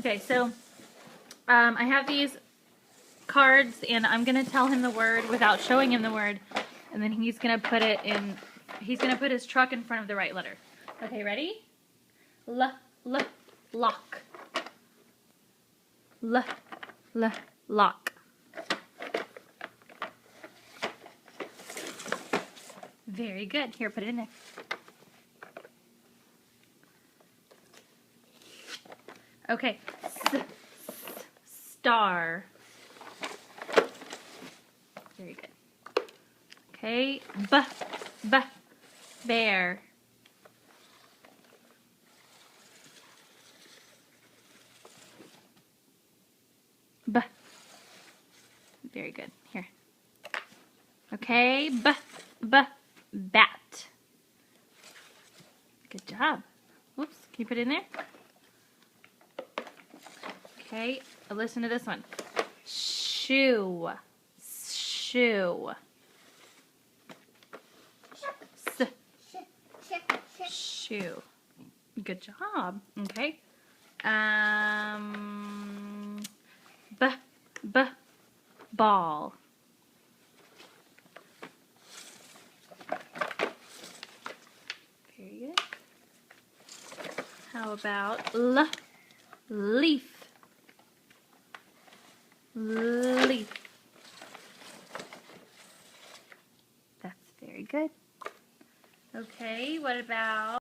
Okay, so I have these cards, and I'm gonna tell him the word without showing him the word, and then he's gonna put it in. He's gonna put his truck in front of the right letter. Okay, ready? Lock. Lock. Very good. Here, put it in there. Okay. Star. Very good. Okay. Bear. Very good. Here. Okay. Bat. Good job. Whoops. Can you put it in there? Okay. Listen to this one. Shoe. Shoe. Shoe. Good job. Okay. Ball. Very good. How about leaf? Leaf. That's very good. Okay, what about